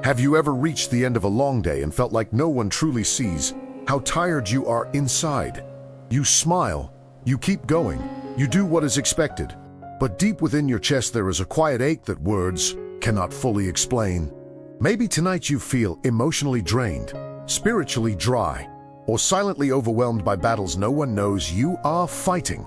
Have you ever reached the end of a long day and felt like no one truly sees how tired you are inside? You smile, you keep going, you do what is expected, but deep within your chest there is a quiet ache that words cannot fully explain. Maybe tonight you feel emotionally drained, spiritually dry, or silently overwhelmed by battles no one knows you are fighting.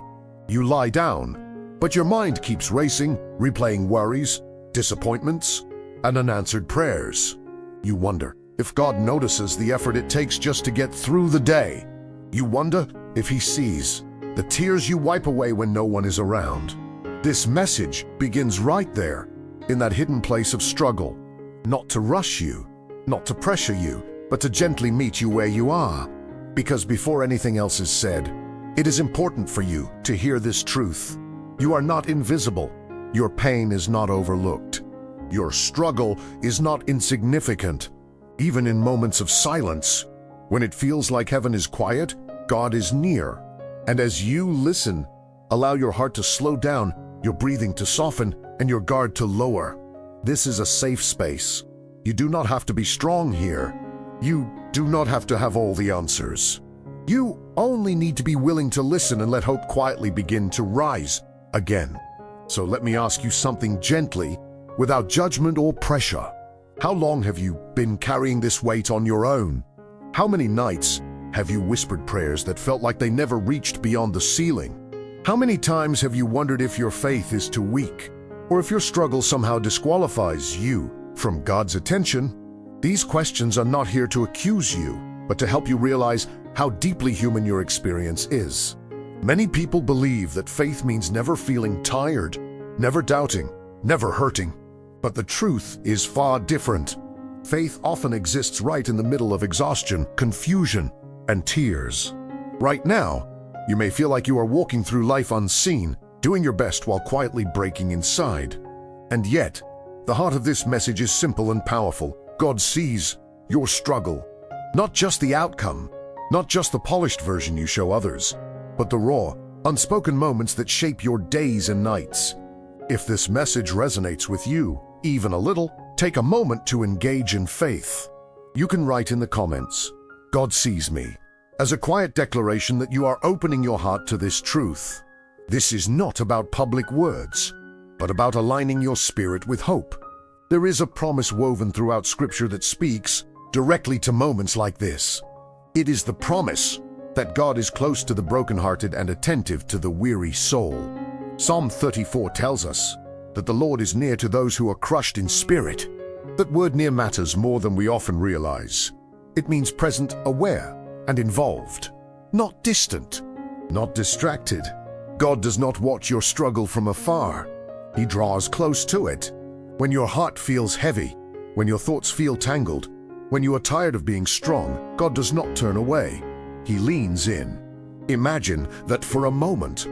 You lie down, but your mind keeps racing, replaying worries, disappointments, and unanswered prayers. You wonder if God notices the effort it takes just to get through the day. You wonder if He sees the tears you wipe away when no one is around. This message begins right there, in that hidden place of struggle, not to rush you, not to pressure you, but to gently meet you where you are. Because before anything else is said, it is important for you to hear this truth. You are not invisible. Your pain is not overlooked. Your struggle is not insignificant. Even in moments of silence, when it feels like heaven is quiet, God is near. And as you listen, allow your heart to slow down, your breathing to soften, and your guard to lower. This is a safe space. You do not have to be strong here. You do not have to have all the answers. You only need to be willing to listen and let hope quietly begin to rise again. So let me ask you something gently, without judgment or pressure. How long have you been carrying this weight on your own? How many nights have you whispered prayers that felt like they never reached beyond the ceiling? How many times have you wondered if your faith is too weak, or if your struggle somehow disqualifies you from God's attention? These questions are not here to accuse you, but to help you realize how deeply human your experience is. Many people believe that faith means never feeling tired, never doubting, never hurting. But the truth is far different. Faith often exists right in the middle of exhaustion, confusion, and tears. Right now, you may feel like you are walking through life unseen, doing your best while quietly breaking inside. And yet, the heart of this message is simple and powerful. God sees your struggle, not just the outcome, not just the polished version you show others, but the raw, unspoken moments that shape your days and nights. If this message resonates with you, even a little, take a moment to engage in faith. You can write in the comments, "God sees me," as a quiet declaration that you are opening your heart to this truth. This is not about public words, but about aligning your spirit with hope. There is a promise woven throughout Scripture that speaks directly to moments like this. It is the promise that God is close to the brokenhearted and attentive to the weary soul. Psalm 34 tells us that the Lord is near to those who are crushed in spirit. That word near matters more than we often realize. It means present, aware, and involved. Not distant, not distracted. God does not watch your struggle from afar. He draws close to it. When your heart feels heavy, when your thoughts feel tangled, when you are tired of being strong, God does not turn away. He leans in. Imagine that for a moment.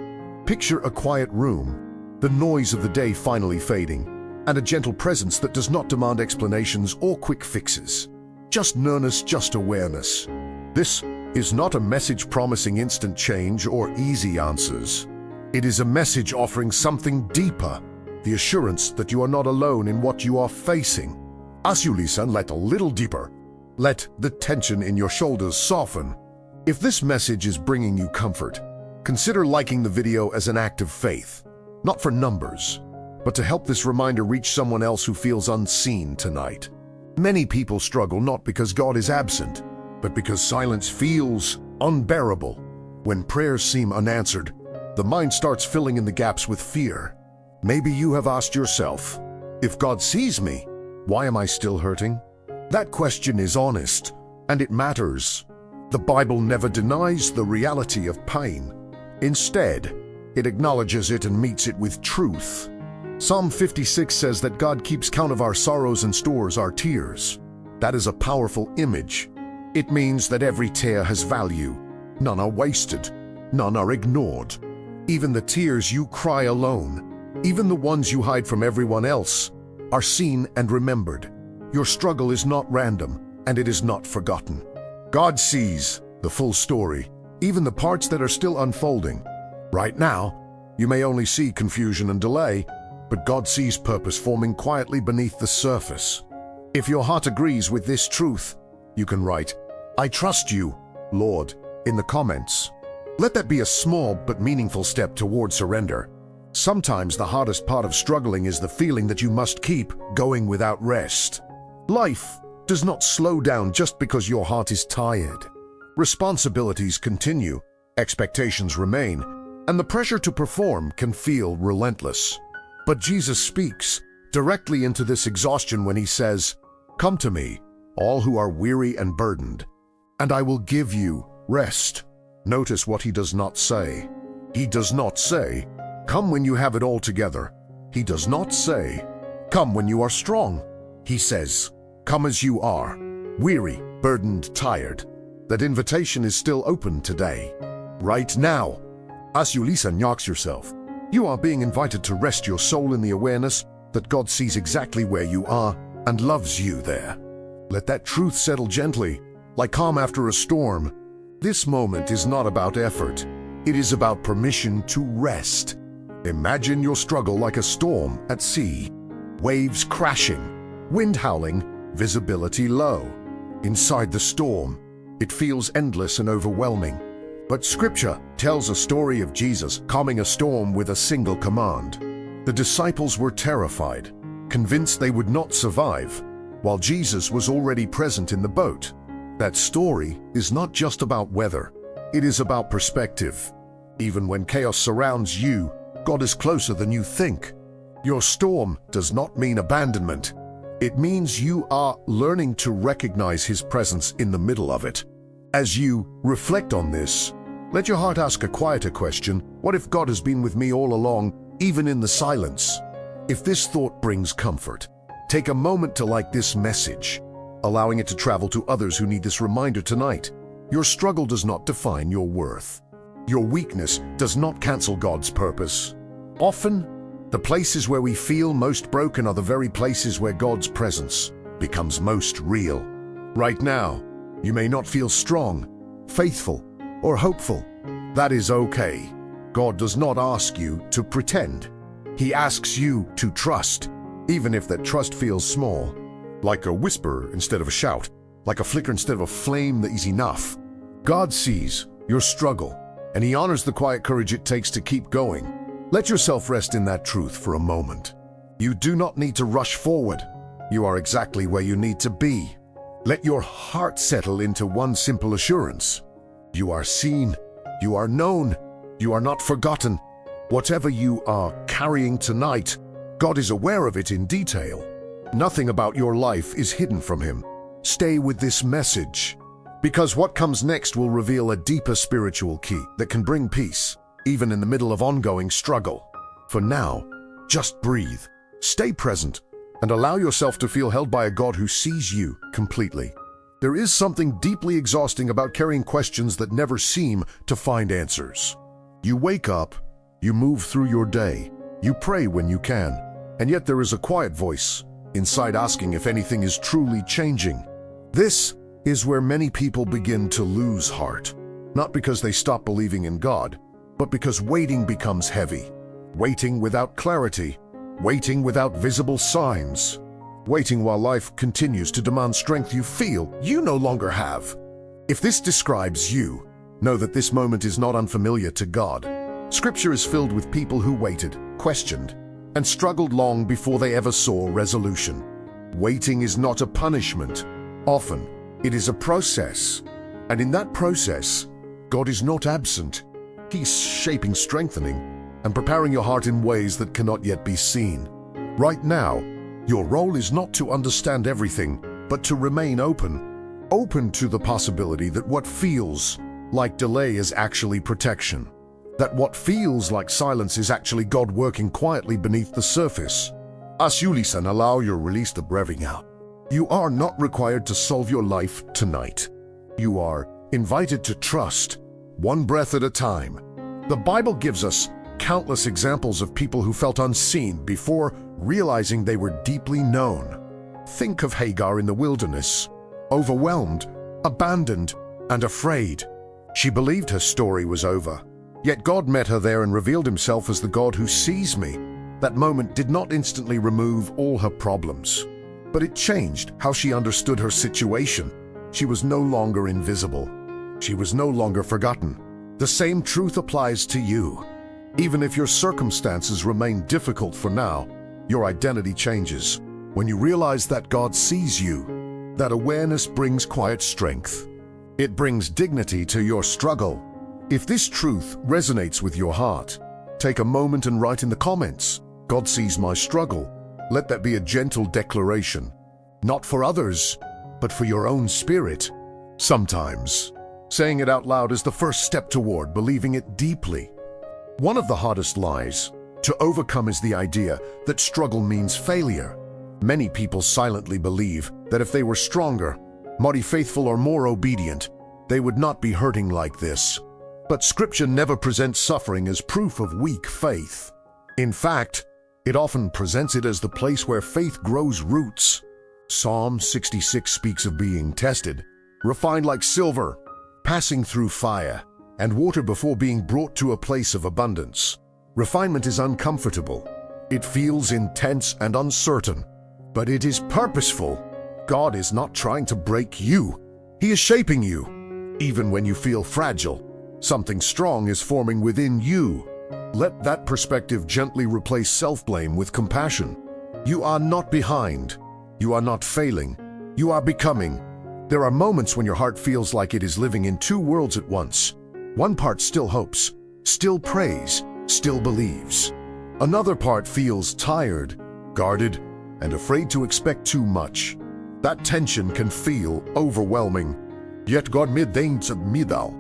Picture a quiet room, the noise of the day finally fading, and a gentle presence that does not demand explanations or quick fixes. Just nearness, just awareness. This is not a message promising instant change or easy answers. It is a message offering something deeper, the assurance that you are not alone in what you are facing. As you listen, let a little deeper. Let the tension in your shoulders soften. If this message is bringing you comfort, consider liking the video as an act of faith, not for numbers, but to help this reminder reach someone else who feels unseen tonight. Many people struggle not because God is absent, but because silence feels unbearable. When prayers seem unanswered, the mind starts filling in the gaps with fear. Maybe you have asked yourself, if God sees me, why am I still hurting? That question is honest, and it matters. The Bible never denies the reality of pain. Instead, it acknowledges it and meets it with truth. Psalm 56 says that God keeps count of our sorrows and stores our tears. That is a powerful image. It means that every tear has value. None are wasted. None are ignored. Even the tears you cry alone, even the ones you hide from everyone else, are seen and remembered. Your struggle is not random, and it is not forgotten. God sees the full story, even the parts that are still unfolding. Right now, you may only see confusion and delay, but God sees purpose forming quietly beneath the surface. If your heart agrees with this truth, you can write, "I trust you, Lord," in the comments. Let that be a small but meaningful step toward surrender. Sometimes the hardest part of struggling is the feeling that you must keep going without rest. Life does not slow down just because your heart is tired. Responsibilities continue, expectations remain, and the pressure to perform can feel relentless. But Jesus speaks directly into this exhaustion when he says, "Come to me, all who are weary and burdened, and I will give you rest." Notice what he does not say. He does not say, "Come when you have it all together." He does not say, "Come when you are strong." He says, "Come as you are, weary, burdened, tired." That invitation is still open today, right now. As you listen, ask yourself, you are being invited to rest your soul in the awareness that God sees exactly where you are and loves you there. Let that truth settle gently, like calm after a storm. This moment is not about effort. It is about permission to rest. Imagine your struggle like a storm at sea. Waves crashing, wind howling, visibility low. Inside the storm, it feels endless and overwhelming. But Scripture tells a story of Jesus calming a storm with a single command. The disciples were terrified, convinced they would not survive, while Jesus was already present in the boat. That story is not just about weather, it is about perspective. Even when chaos surrounds you, God is closer than you think. Your storm does not mean abandonment. It means you are learning to recognize His presence in the middle of it. As you reflect on this, let your heart ask a quieter question. What if God has been with me all along, even in the silence? If this thought brings comfort, take a moment to like this message, allowing it to travel to others who need this reminder tonight. Your struggle does not define your worth. Your weakness does not cancel God's purpose. Often, the places where we feel most broken are the very places where God's presence becomes most real. Right now, you may not feel strong, faithful, or hopeful. That is okay. God does not ask you to pretend. He asks you to trust, even if that trust feels small. Like a whisper instead of a shout, like a flicker instead of a flame that is enough. God sees your struggle, and He honors the quiet courage it takes to keep going. Let yourself rest in that truth for a moment. You do not need to rush forward. You are exactly where you need to be. Let your heart settle into one simple assurance. You are seen, you are known, you are not forgotten. Whatever you are carrying tonight, God is aware of it in detail. Nothing about your life is hidden from Him. Stay with this message, because what comes next will reveal a deeper spiritual key that can bring peace, even in the middle of ongoing struggle. For now, just breathe, stay present, and allow yourself to feel held by a God who sees you completely. There is something deeply exhausting about carrying questions that never seem to find answers. You wake up, you move through your day, you pray when you can, and yet there is a quiet voice inside asking if anything is truly changing. This is where many people begin to lose heart, not because they stop believing in God, but because waiting becomes heavy. Waiting without clarity, waiting without visible signs, waiting while life continues to demand strength you feel you no longer have. If this describes you, know that this moment is not unfamiliar to God. Scripture is filled with people who waited, questioned, and struggled long before they ever saw resolution. Waiting is not a punishment. Often, it is a process. And in that process, God is not absent. He's shaping, strengthening, and preparing your heart in ways that cannot yet be seen. Right now, your role is not to understand everything, but to remain open. Open to the possibility that what feels like delay is actually protection. That what feels like silence is actually God working quietly beneath the surface. As you listen, allow your release to breathing out. You are not required to solve your life tonight. You are invited to trust, one breath at a time. The Bible gives us countless examples of people who felt unseen before realizing they were deeply known. Think of Hagar in the wilderness, overwhelmed, abandoned, and afraid. She believed her story was over. Yet God met her there and revealed Himself as the God who sees me. That moment did not instantly remove all her problems, But it changed how she understood her situation. She was no longer invisible. She was no longer forgotten. The same truth applies to you. Even if your circumstances remain difficult for now, your identity changes. When you realize that God sees you, that awareness brings quiet strength. It brings dignity to your struggle. If this truth resonates with your heart, take a moment and write in the comments, "God sees my struggle." Let that be a gentle declaration, not for others, but for your own spirit. Sometimes, saying it out loud is the first step toward believing it deeply. One of the hardest lies to overcome is the idea that struggle means failure. Many people silently believe that if they were stronger, more faithful, or more obedient, they would not be hurting like this. But Scripture never presents suffering as proof of weak faith. In fact, it often presents it as the place where faith grows roots. Psalm 66 speaks of being tested, refined like silver, passing through fire and water before being brought to a place of abundance. Refinement is uncomfortable. It feels intense and uncertain, but it is purposeful. God is not trying to break you. He is shaping you. Even when you feel fragile, something strong is forming within you. Let that perspective gently replace self-blame with compassion. You are not behind. You are not failing. You are becoming. There are moments when your heart feels like it is living in two worlds at once. One part still hopes, still prays, still believes. Another part feels tired, guarded, and afraid to expect too much. That tension can feel overwhelming. Yet God middains of midal.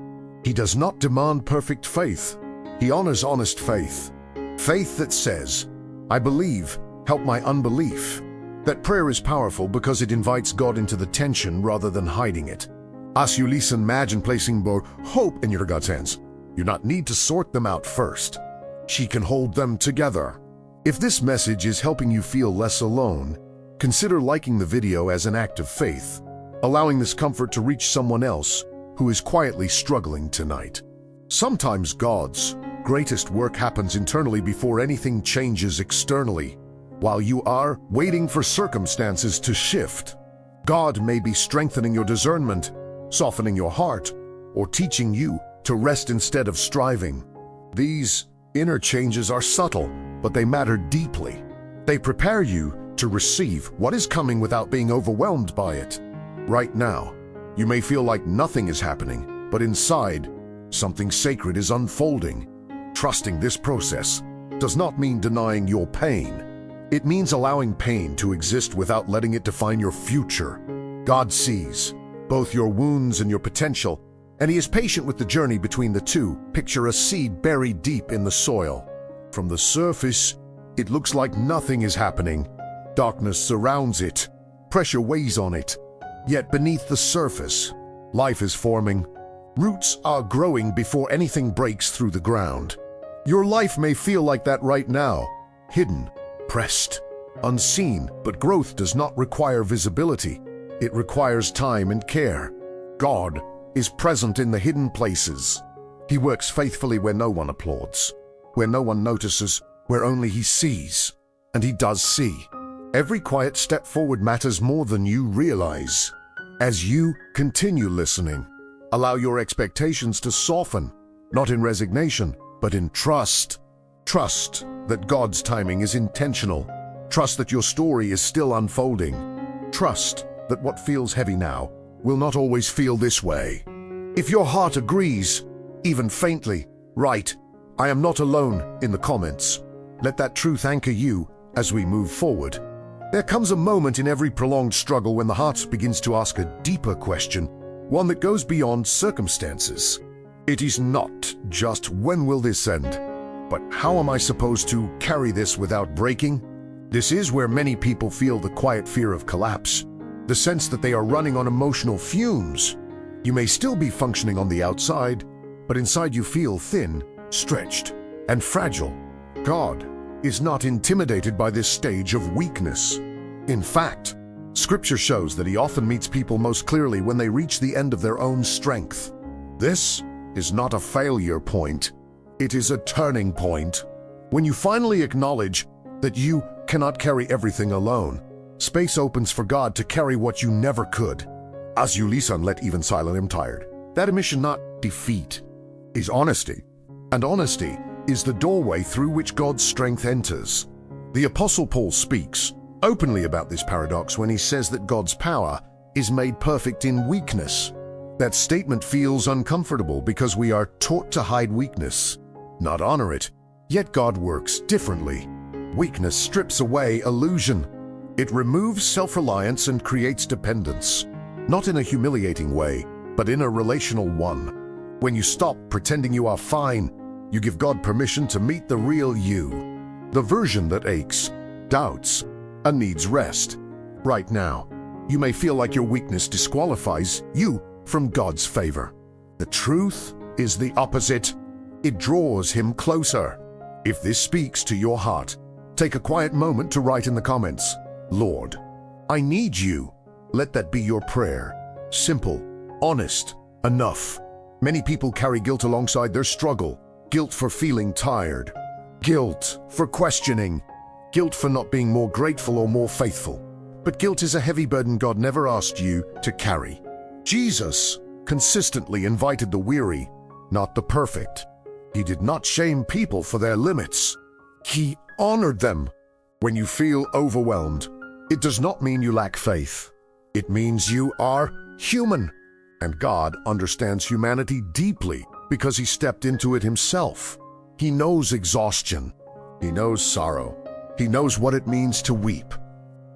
He does not demand perfect faith. He honors honest faith. Faith that says, "I believe, help my unbelief." That prayer is powerful because it invites God into the tension rather than hiding it. As you listen, imagine placing more hope in your God's hands. You do not need to sort them out first. She can hold them together. If this message is helping you feel less alone, consider liking the video as an act of faith, allowing this comfort to reach someone else who is quietly struggling tonight. Sometimes God's greatest work happens internally before anything changes externally. While you are waiting for circumstances to shift, God may be strengthening your discernment, softening your heart, or teaching you to rest instead of striving. These inner changes are subtle, but they matter deeply. They prepare you to receive what is coming without being overwhelmed by it. Right now, you may feel like nothing is happening, but inside, something sacred is unfolding. Trusting this process does not mean denying your pain. It means allowing pain to exist without letting it define your future. God sees both your wounds and your potential, and He is patient with the journey between the two. Picture a seed buried deep in the soil. From the surface, it looks like nothing is happening. Darkness surrounds it. Pressure weighs on it. Yet beneath the surface, life is forming. Roots are growing before anything breaks through the ground. Your life may feel like that right now, hidden, pressed, unseen, but growth does not require visibility. It requires time and care. God is present in the hidden places. He works faithfully where no one applauds, where no one notices, where only He sees. And He does see. Every quiet step forward matters more than you realize. As you continue listening, allow your expectations to soften, not in resignation, but in trust. Trust that God's timing is intentional. Trust that your story is still unfolding. Trust that what feels heavy now will not always feel this way. If your heart agrees, even faintly, write, "I am not alone," in the comments. Let that truth anchor you as we move forward. There comes a moment in every prolonged struggle when the heart begins to ask a deeper question, one that goes beyond circumstances. It is not just when will this end, but how am I supposed to carry this without breaking? This is where many people feel the quiet fear of collapse, the sense that they are running on emotional fumes. You may still be functioning on the outside, but inside you feel thin, stretched, and fragile. God is not intimidated by this stage of weakness. In fact, Scripture shows that He often meets people most clearly when they reach the end of their own strength. This is not a failure point. It is a turning point. When you finally acknowledge that you cannot carry everything alone, Space opens for God to carry what you never could. As you listen, let even silent am tired. That admission, not defeat, is honesty. And honesty is the doorway through which God's strength enters. The Apostle Paul speaks openly about this paradox when he says that God's power is made perfect in weakness. That statement feels uncomfortable because we are taught to hide weakness, not honor it. Yet God works differently. Weakness strips away illusion. It removes self-reliance and creates dependence. Not in a humiliating way, but in a relational one. When you stop pretending you are fine, you give God permission to meet the real you. The version that aches, doubts, and needs rest. Right now, you may feel like your weakness disqualifies you from God's favor. The truth is the opposite. It draws Him closer. If this speaks to your heart, take a quiet moment to write in the comments, "Lord, I need you." Let that be your prayer. Simple, honest, enough. Many people carry guilt alongside their struggle. Guilt for feeling tired. Guilt for questioning. Guilt for not being more grateful or more faithful. But guilt is a heavy burden God never asked you to carry. Jesus consistently invited the weary, not the perfect. He did not shame people for their limits. He honored them. When you feel overwhelmed, it does not mean you lack faith. It means you are human. And God understands humanity deeply because He stepped into it Himself. He knows exhaustion. He knows sorrow. He knows what it means to weep.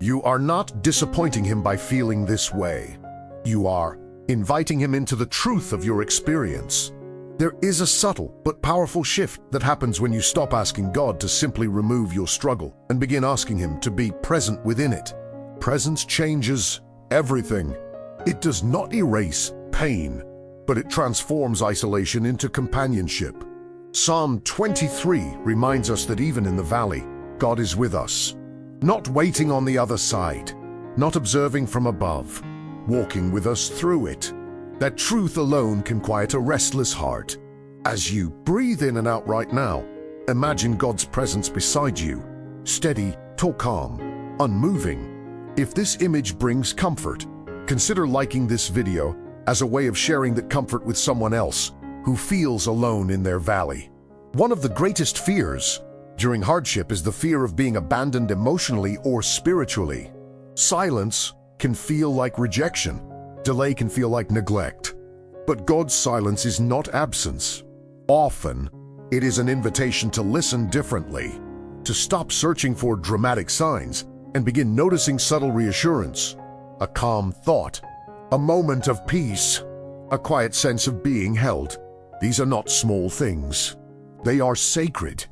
You are not disappointing Him by feeling this way. You are inviting Him into the truth of your experience. There is a subtle but powerful shift that happens when you stop asking God to simply remove your struggle and begin asking Him to be present within it. Presence changes everything. It does not erase pain, but it transforms isolation into companionship. Psalm 23 reminds us that even in the valley, God is with us, not waiting on the other side, not observing from above, walking with us through it. That truth alone can quiet a restless heart. As you breathe in and out right now, imagine God's presence beside you, steady, till calm, unmoving. If this image brings comfort, consider liking this video as a way of sharing that comfort with someone else who feels alone in their valley. One of the greatest fears during hardship is the fear of being abandoned emotionally or spiritually. Silence can feel like rejection. Delay can feel like neglect. But God's silence is not absence. Often, it is an invitation to listen differently, to stop searching for dramatic signs and begin noticing subtle reassurance, a calm thought, a moment of peace, a quiet sense of being held. These are not small things. They are sacred.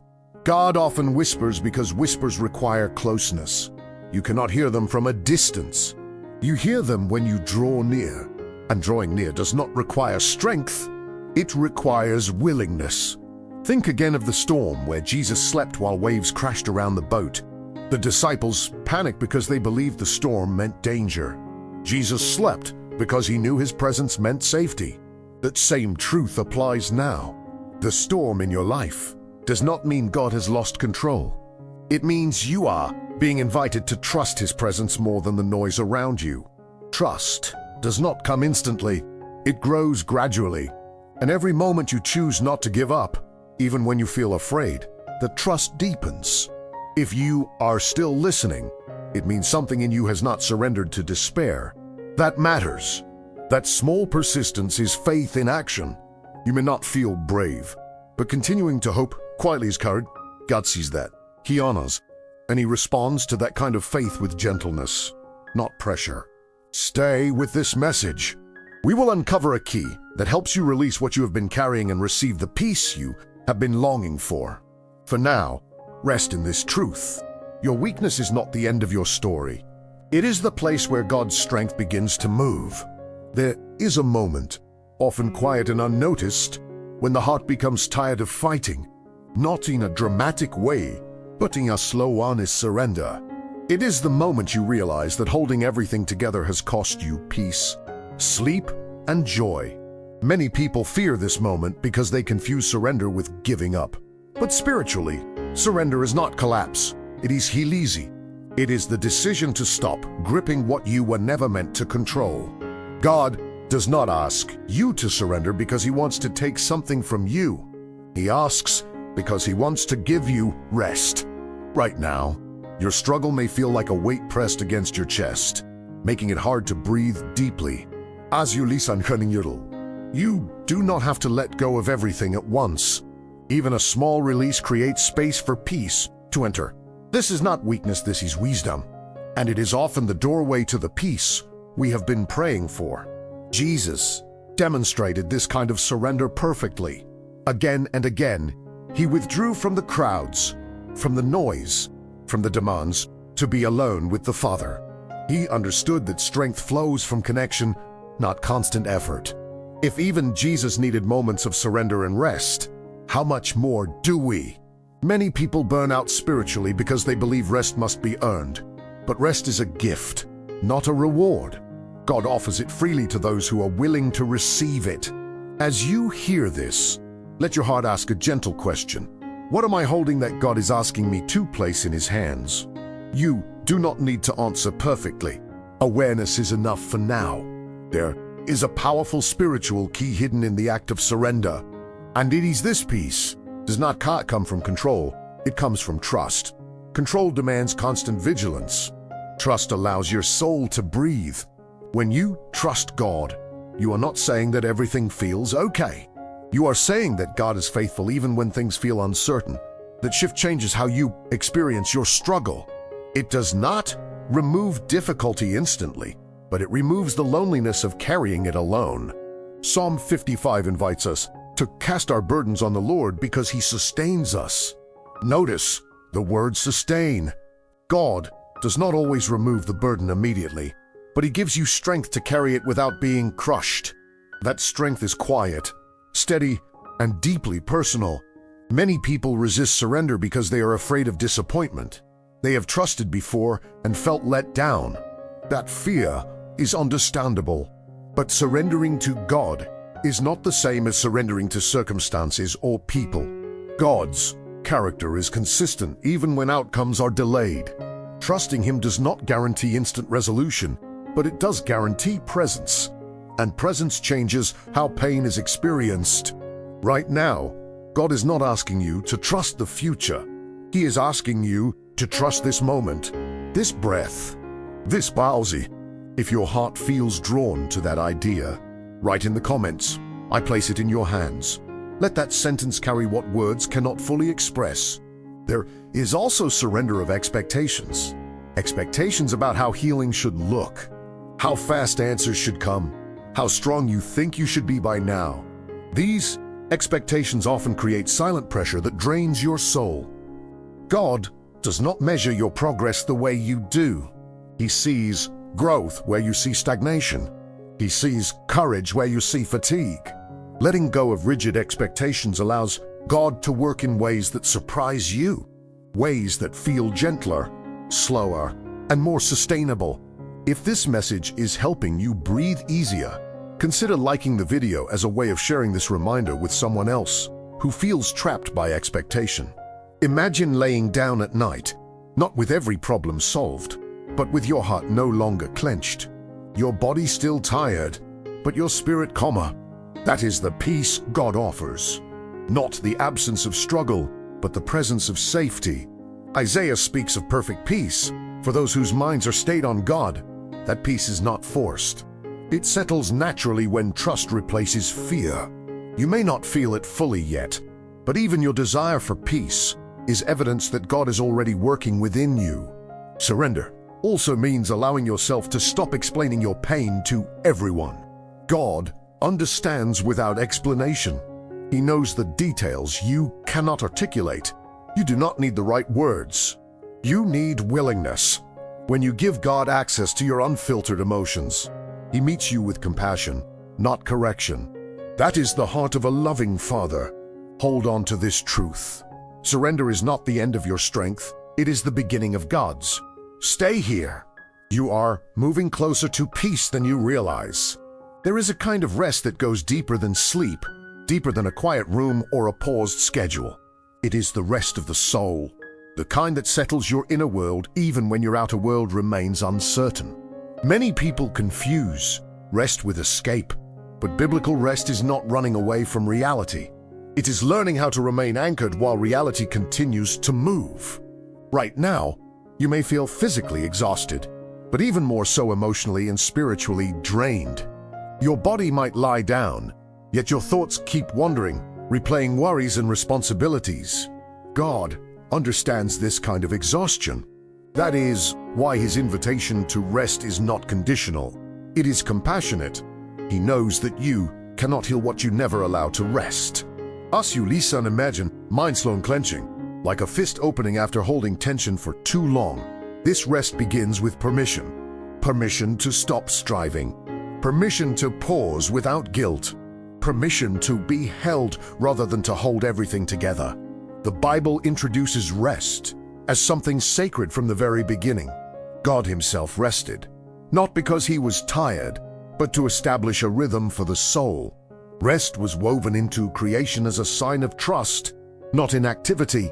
God often whispers because whispers require closeness. You cannot hear them from a distance. You hear them when you draw near. And drawing near does not require strength. It requires willingness. Think again of the storm where Jesus slept while waves crashed around the boat. The disciples panicked because they believed the storm meant danger. Jesus slept because He knew His presence meant safety. That same truth applies now. The storm in your life does not mean God has lost control. It means you are being invited to trust His presence more than the noise around you. Trust does not come instantly. It grows gradually. And every moment you choose not to give up, even when you feel afraid, the trust deepens. If you are still listening, it means something in you has not surrendered to despair. That matters. That small persistence is faith in action. You may not feel brave, but continuing to hope quietly is courage. God sees that. He honors, and He responds to that kind of faith with gentleness, not pressure. Stay with this message. We will uncover a key that helps you release what you have been carrying and receive the peace you have been longing for. For now, rest in this truth. Your weakness is not the end of your story. It is the place where God's strength begins to move. There is a moment, often quiet and unnoticed, when the heart becomes tired of fighting, not in a dramatic way, but in a slow, honest surrender. It is the moment you realize that holding everything together has cost you peace, sleep, and joy. Many people fear this moment because they confuse surrender with giving up. But spiritually, surrender is not collapse. It is hilisi. It is the decision to stop gripping what you were never meant to control. God does not ask you to surrender because He wants to take something from you. He asks because He wants to give you rest. Right now, your struggle may feel like a weight pressed against your chest, making it hard to breathe deeply. As you listen, you do not have to let go of everything at once. Even a small release creates space for peace to enter. This is not weakness, this is wisdom. And it is often the doorway to the peace we have been praying for. Jesus demonstrated this kind of surrender perfectly. Again and again, He withdrew from the crowds, from the noise, from the demands, to be alone with the Father. He understood that strength flows from connection, not constant effort. If even Jesus needed moments of surrender and rest, how much more do we? Many people burn out spiritually because they believe rest must be earned. But rest is a gift, not a reward. God offers it freely to those who are willing to receive it. As you hear this, let your heart ask a gentle question. What am I holding that God is asking me to place in His hands? You do not need to answer perfectly. Awareness is enough for now. There is a powerful spiritual key hidden in the act of surrender. And it is this peace does not come from control, it comes from trust. Control demands constant vigilance. Trust allows your soul to breathe. When you trust God, you are not saying that everything feels okay. You are saying that God is faithful even when things feel uncertain. That shift changes how you experience your struggle. It does not remove difficulty instantly, but it removes the loneliness of carrying it alone. Psalm 55 invites us to cast our burdens on the Lord because He sustains us. Notice the word sustain. God does not always remove the burden immediately, but He gives you strength to carry it without being crushed. That strength is quiet, steady, and deeply personal. Many people resist surrender because they are afraid of disappointment. They have trusted before and felt let down. That fear is understandable, but surrendering to God is not the same as surrendering to circumstances or people. God's character is consistent even when outcomes are delayed. Trusting Him does not guarantee instant resolution, but it does guarantee presence. And presence changes how pain is experienced. Right now, God is not asking you to trust the future. He is asking you to trust this moment, this breath, this pause. If your heart feels drawn to that idea, write in the comments, I place it in your hands. Let that sentence carry what words cannot fully express. There is also surrender of expectations. Expectations about how healing should look, how fast answers should come, how strong you think you should be by now. These expectations often create silent pressure that drains your soul. God does not measure your progress the way you do. He sees growth where you see stagnation. He sees courage where you see fatigue. Letting go of rigid expectations allows God to work in ways that surprise you, ways that feel gentler, slower, and more sustainable. If this message is helping you breathe easier, consider liking the video as a way of sharing this reminder with someone else who feels trapped by expectation. Imagine laying down at night, not with every problem solved, but with your heart no longer clenched, your body still tired, but your spirit calmer. That is the peace God offers. Not the absence of struggle, but the presence of safety. Isaiah speaks of perfect peace for those whose minds are stayed on God. That peace is not forced. It settles naturally when trust replaces fear. You may not feel it fully yet, but even your desire for peace is evidence that God is already working within you. Surrender also means allowing yourself to stop explaining your pain to everyone. God understands without explanation. He knows the details you cannot articulate. You do not need the right words. You need willingness. When you give God access to your unfiltered emotions, He meets you with compassion, not correction. That is the heart of a loving Father. Hold on to this truth. Surrender is not the end of your strength. It is the beginning of God's. Stay here. You are moving closer to peace than you realize. There is a kind of rest that goes deeper than sleep, deeper than a quiet room or a paused schedule. It is the rest of the soul, the kind that settles your inner world even when your outer world remains uncertain. Many people confuse rest with escape, but biblical rest is not running away from reality. It is learning how to remain anchored while reality continues to move. Right now, you may feel physically exhausted, but even more so emotionally and spiritually drained. Your body might lie down, yet your thoughts keep wandering, replaying worries and responsibilities. God understands this kind of exhaustion. That is why his invitation to rest is not conditional. It is compassionate. He knows that you cannot heal what you never allow to rest. As you listen, imagine mind-slow clenching, like a fist opening after holding tension for too long. This rest begins with permission. Permission to stop striving. Permission to pause without guilt. Permission to be held rather than to hold everything together. The Bible introduces rest as something sacred from the very beginning. God himself rested, not because he was tired, but to establish a rhythm for the soul. Rest was woven into creation as a sign of trust, not inactivity.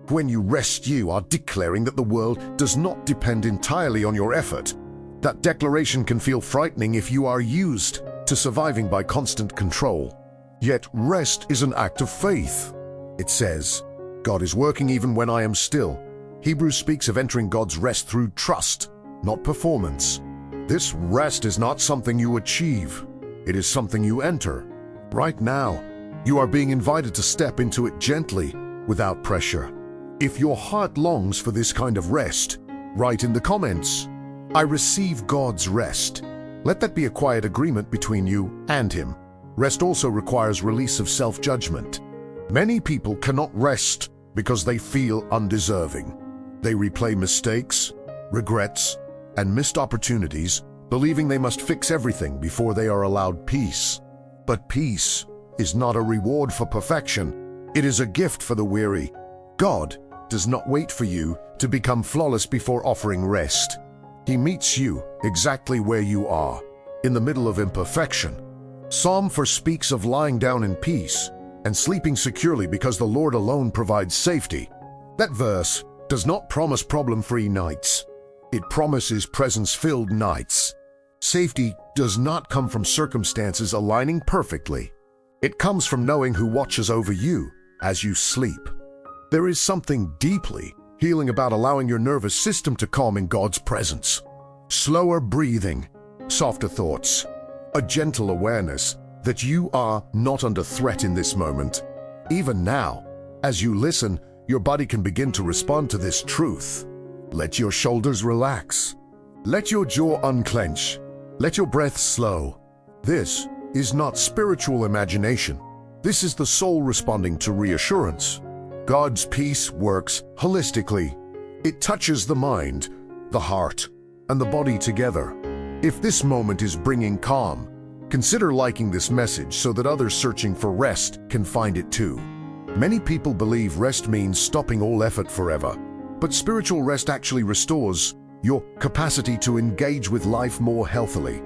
When you rest, you are declaring that the world does not depend entirely on your effort. That declaration can feel frightening if you are used to surviving by constant control. Yet rest is an act of faith. It says, God is working even when I am still. Hebrews speaks of entering God's rest through trust, not performance. This rest is not something you achieve. It is something you enter. Right now, you are being invited to step into it gently, without pressure. If your heart longs for this kind of rest, write in the comments, I receive God's rest. Let that be a quiet agreement between you and him. Rest also requires release of self-judgment. Many people cannot rest because they feel undeserving. They replay mistakes, regrets, and missed opportunities, believing they must fix everything before they are allowed peace. But peace is not a reward for perfection. It is a gift for the weary. God does not wait for you to become flawless before offering rest. He meets you exactly where you are, in the middle of imperfection. Psalm 4 speaks of lying down in peace and sleeping securely because the Lord alone provides safety. That verse does not promise problem-free nights. It promises presence-filled nights. Safety does not come from circumstances aligning perfectly. It comes from knowing who watches over you as you sleep. There is something deeply healing about allowing your nervous system to calm in God's presence. Slower breathing, softer thoughts, a gentle awareness that you are not under threat in this moment. Even now, as you listen, your body can begin to respond to this truth. Let your shoulders relax. Let your jaw unclench. Let your breath slow. This is not spiritual imagination. This is the soul responding to reassurance. God's peace works holistically. It touches the mind, the heart, and the body together. If this moment is bringing calm, consider liking this message so that others searching for rest can find it too. Many people believe rest means stopping all effort forever, but spiritual rest actually restores your capacity to engage with life more healthily.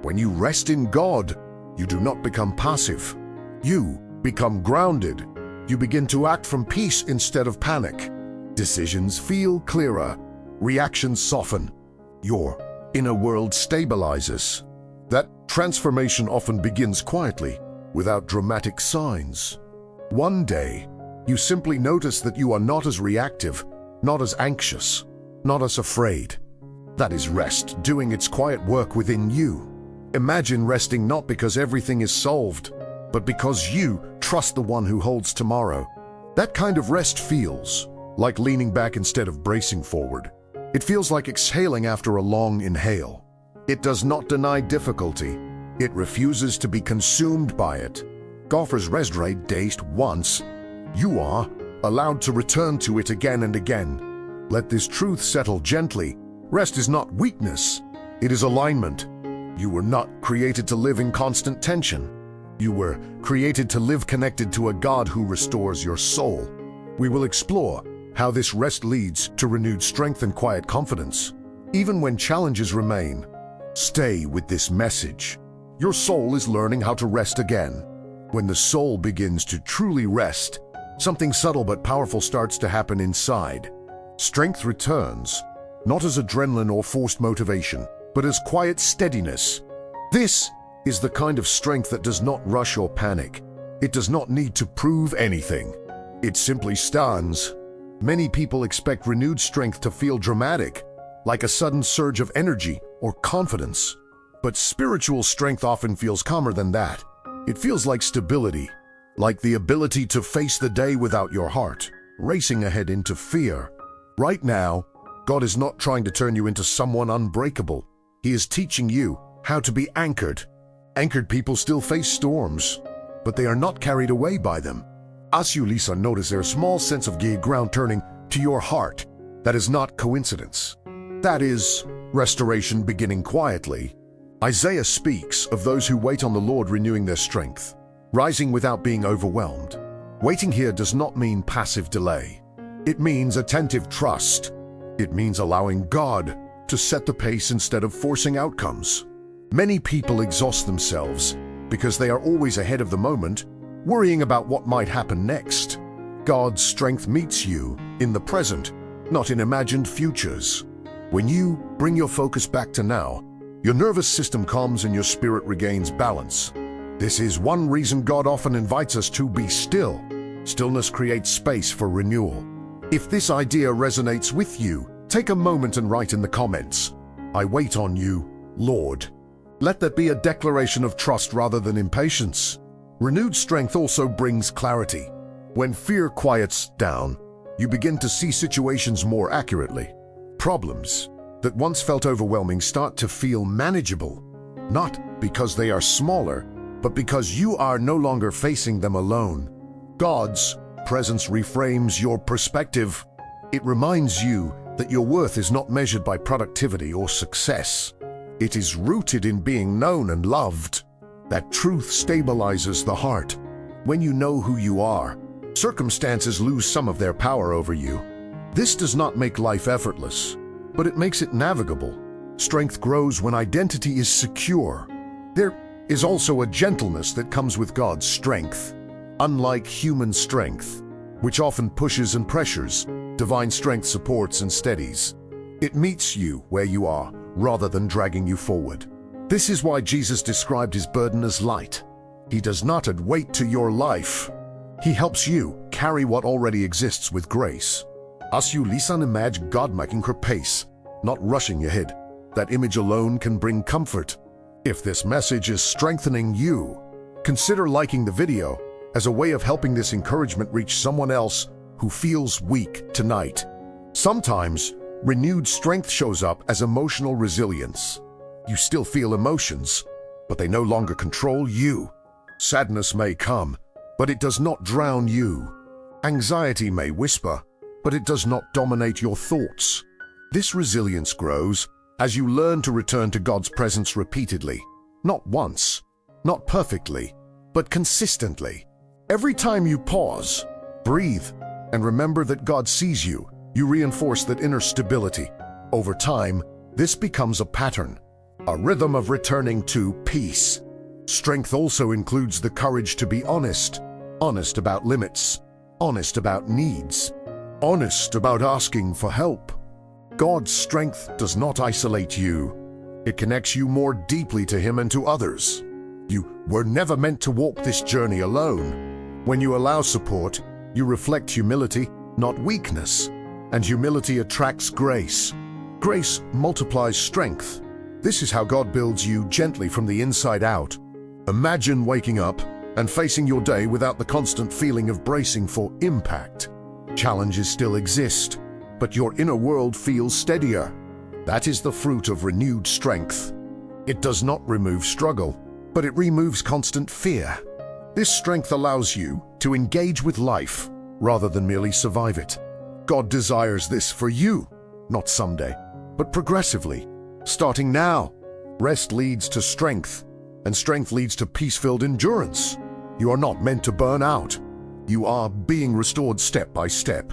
When you rest in God, you do not become passive. You become grounded. You begin to act from peace instead of panic. Decisions feel clearer. Reactions soften. Your inner world stabilizes. That transformation often begins quietly, without dramatic signs. One day, you simply notice that you are not as reactive, not as anxious, not as afraid. That is rest doing its quiet work within you. Imagine resting not because everything is solved, but because you trust the one who holds tomorrow. That kind of rest feels like leaning back instead of bracing forward. It feels like exhaling after a long inhale. It does not deny difficulty. It refuses to be consumed by it. Golfers rest rate dazed once. You are allowed to return to it again and again. Let this truth settle gently. Rest is not weakness. It is alignment. You were not created to live in constant tension. You were created to live connected to a God who restores your soul. We will explore how this rest leads to renewed strength and quiet confidence. Even when challenges remain, stay with this message. Your soul is learning how to rest again. When the soul begins to truly rest, something subtle but powerful starts to happen inside. Strength returns, not as adrenaline or forced motivation, but as quiet steadiness. This is the kind of strength that does not rush or panic. It does not need to prove anything. It simply stands. Many people expect renewed strength to feel dramatic, like a sudden surge of energy or confidence. But spiritual strength often feels calmer than that. It feels like stability, like the ability to face the day without your heart racing ahead into fear. Right now, God is not trying to turn you into someone unbreakable. He is teaching you how to be anchored. Anchored people still face storms, but they are not carried away by them. As you listen, notice their small sense of ground turning to your heart. That is not coincidence. That is restoration beginning quietly. Isaiah speaks of those who wait on the Lord renewing their strength, rising without being overwhelmed. Waiting here does not mean passive delay. It means attentive trust. It means allowing God to set the pace instead of forcing outcomes. Many people exhaust themselves because they are always ahead of the moment, worrying about what might happen next. God's strength meets you in the present, not in imagined futures. When you bring your focus back to now, your nervous system calms and your spirit regains balance. This is one reason God often invites us to be still. Stillness creates space for renewal. If this idea resonates with you, take a moment and write in the comments, "I wait on you, Lord." Let that be a declaration of trust rather than impatience. Renewed strength also brings clarity. When fear quiets down, you begin to see situations more accurately. Problems that once felt overwhelming start to feel manageable, not because they are smaller, but because you are no longer facing them alone. God's presence reframes your perspective. It reminds you that your worth is not measured by productivity or success. It is rooted in being known and loved. That truth stabilizes the heart. When you know who you are, circumstances lose some of their power over you. This does not make life effortless, but it makes it navigable. Strength grows when identity is secure. There is also a gentleness that comes with God's strength. Unlike human strength, which often pushes and pressures, divine strength supports and steadies. It meets you where you are, rather than dragging you forward. This is why Jesus described his burden as light. He does not add weight to your life. He helps you carry what already exists with grace. As you listen, imagine God making her pace, not rushing ahead. That image alone can bring comfort. If this message is strengthening you, consider liking the video as a way of helping this encouragement reach someone else who feels weak tonight. Sometimes, renewed strength shows up as emotional resilience. You still feel emotions, but they no longer control you. Sadness may come, but it does not drown you. Anxiety may whisper, but it does not dominate your thoughts. This resilience grows as you learn to return to God's presence repeatedly. Not once, not perfectly, but consistently. Every time you pause, breathe, and remember that God sees you, you reinforce that inner stability. Over time, this becomes a pattern, a rhythm of returning to peace. Strength also includes the courage to be honest. Honest about limits, honest about needs, honest about asking for help. God's strength does not isolate you. It connects you more deeply to Him and to others. You were never meant to walk this journey alone. When you allow support, you reflect humility, not weakness. And humility attracts grace. Grace multiplies strength. This is how God builds you gently from the inside out. Imagine waking up and facing your day without the constant feeling of bracing for impact. Challenges still exist, but your inner world feels steadier. That is the fruit of renewed strength. It does not remove struggle, but it removes constant fear. This strength allows you to engage with life rather than merely survive it. God desires this for you, not someday, but progressively, starting now. Rest leads to strength, and strength leads to peace-filled endurance. You are not meant to burn out. You are being restored step by step.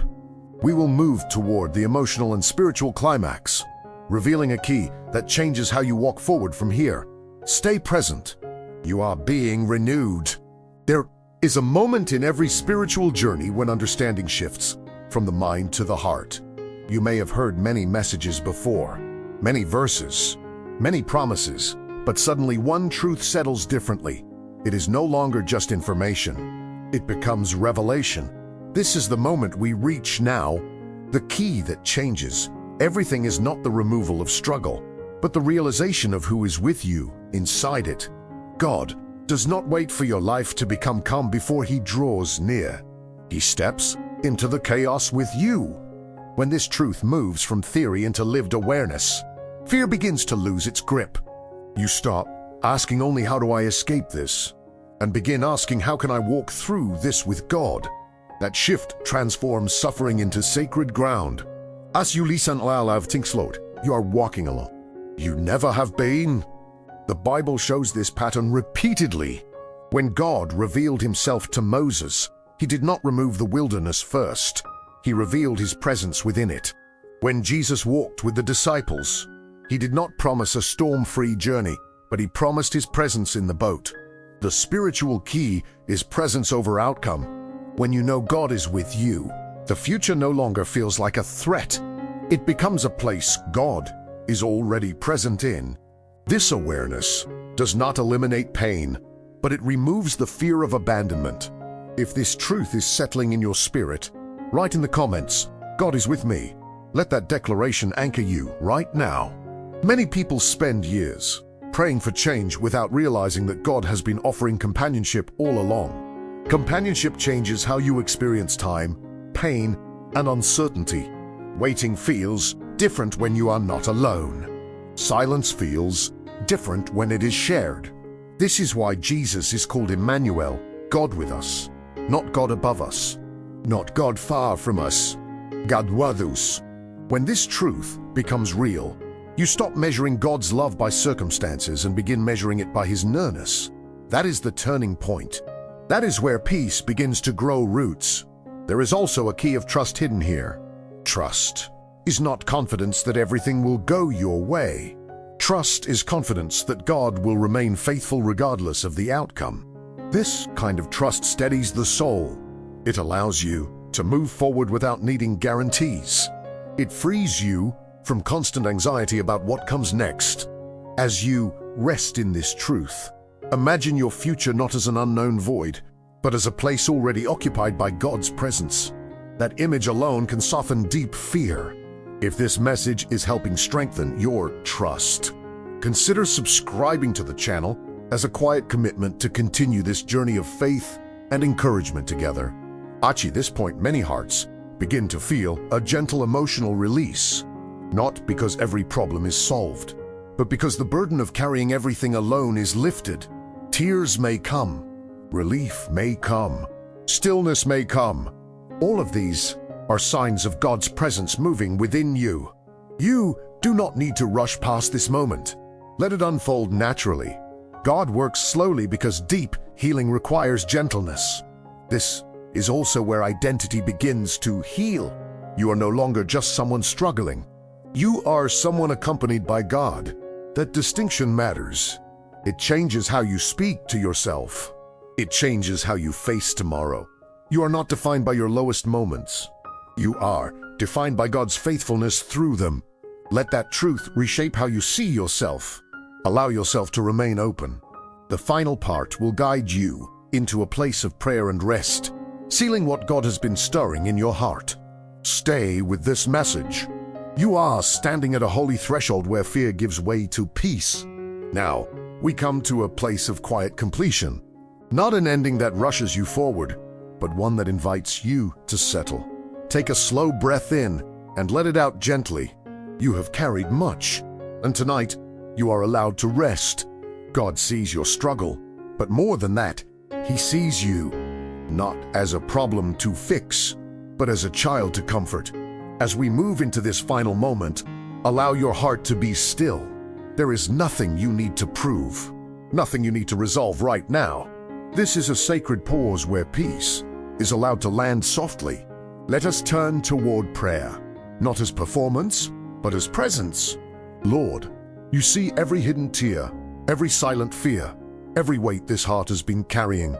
We will move toward the emotional and spiritual climax, revealing a key that changes how you walk forward from here. Stay present. You are being renewed. There is a moment in every spiritual journey when understanding shifts from the mind to the heart. You may have heard many messages before, many verses, many promises, but suddenly one truth settles differently. It is no longer just information. It becomes revelation. This is the moment we reach now, the key that changes. Everything is not the removal of struggle, but the realization of who is with you inside it. God does not wait for your life to become calm before He draws near. He steps into the chaos with you. When this truth moves from theory into lived awareness, fear begins to lose its grip. You stop asking only how do I escape this, and begin asking how can I walk through this with God. That shift transforms suffering into sacred ground. As you listen aloud, think slowly. You are walking alone. You never have been. The Bible shows this pattern repeatedly. When God revealed Himself to Moses, He did not remove the wilderness first. He revealed His presence within it. When Jesus walked with the disciples, He did not promise a storm-free journey, but He promised His presence in the boat. The spiritual key is presence over outcome. When you know God is with you, the future no longer feels like a threat. It becomes a place God is already present in. This awareness does not eliminate pain, but it removes the fear of abandonment. If this truth is settling in your spirit, write in the comments, God is with me. Let that declaration anchor you right now. Many people spend years praying for change without realizing that God has been offering companionship all along. Companionship changes how you experience time, pain, and uncertainty. Waiting feels different when you are not alone. Silence feels different when it is shared. This is why Jesus is called Emmanuel, God with us, not God above us, not God far from us, God with us. When this truth becomes real, you stop measuring God's love by circumstances and begin measuring it by His nearness. That is the turning point. That is where peace begins to grow roots. There is also a key of trust hidden here. Trust is not confidence that everything will go your way. Trust is confidence that God will remain faithful regardless of the outcome. This kind of trust steadies the soul. It allows you to move forward without needing guarantees. It frees you from constant anxiety about what comes next. As you rest in this truth, imagine your future not as an unknown void, but as a place already occupied by God's presence. That image alone can soften deep fear. If this message is helping strengthen your trust, consider subscribing to the channel as a quiet commitment to continue this journey of faith and encouragement together. At this point, many hearts begin to feel a gentle emotional release, not because every problem is solved, but because the burden of carrying everything alone is lifted. Tears may come, relief may come, stillness may come. All of these are signs of God's presence moving within you. You do not need to rush past this moment. Let it unfold naturally. God works slowly because deep healing requires gentleness. This is also where identity begins to heal. You are no longer just someone struggling. You are someone accompanied by God. That distinction matters. It changes how you speak to yourself. It changes how you face tomorrow. You are not defined by your lowest moments. You are defined by God's faithfulness through them. Let that truth reshape how you see yourself. Allow yourself to remain open. The final part will guide you into a place of prayer and rest, sealing what God has been stirring in your heart. Stay with this message. You are standing at a holy threshold where fear gives way to peace. Now, we come to a place of quiet completion. Not an ending that rushes you forward, but one that invites you to settle. Take a slow breath in and let it out gently. You have carried much, and tonight you are allowed to rest. God sees your struggle, but more than that, He sees you not as a problem to fix, but as a child to comfort. As we move into this final moment, allow your heart to be still. There is nothing you need to prove, nothing you need to resolve right now. This is a sacred pause where peace is allowed to land softly. Let us turn toward prayer, not as performance, but as presence. Lord, you see every hidden tear, every silent fear, every weight this heart has been carrying.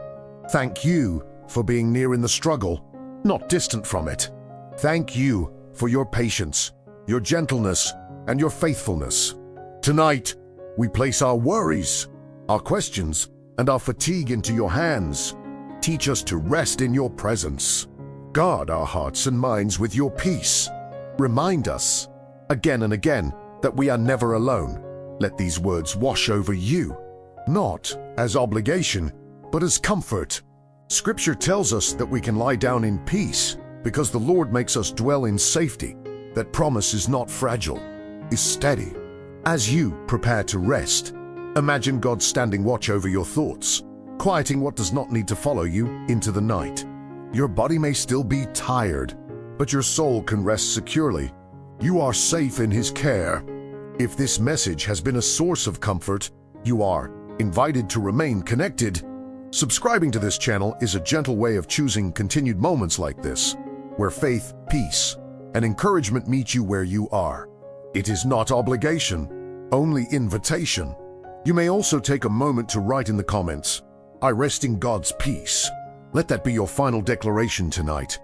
Thank you for being near in the struggle, not distant from it. Thank you for your patience, your gentleness, and your faithfulness. Tonight, we place our worries, our questions, and our fatigue into your hands. Teach us to rest in your presence. Guard our hearts and minds with your peace. Remind us, again and again, that we are never alone. Let these words wash over you, not as obligation, but as comfort. Scripture tells us that we can lie down in peace because the Lord makes us dwell in safety. That promise is not fragile, is steady. As you prepare to rest, imagine God standing watch over your thoughts, quieting what does not need to follow you into the night. Your body may still be tired, but your soul can rest securely. You are safe in His care. If this message has been a source of comfort, you are invited to remain connected. Subscribing to this channel is a gentle way of choosing continued moments like this, where faith, peace, and encouragement meet you where you are. It is not obligation, only invitation. You may also take a moment to write in the comments, "I rest in God's peace." Let that be your final declaration tonight.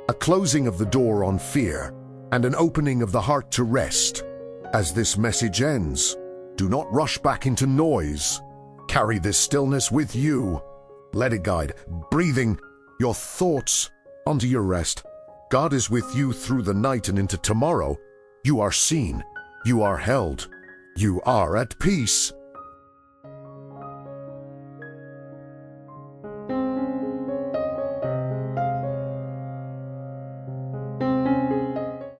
A closing of the door on fear and an opening of the heart to rest. As this message ends, do not rush back into noise. Carry this stillness with you. Let it guide, breathing your thoughts onto your rest. God is with you through the night and into tomorrow. You are seen. You are held. You are at peace.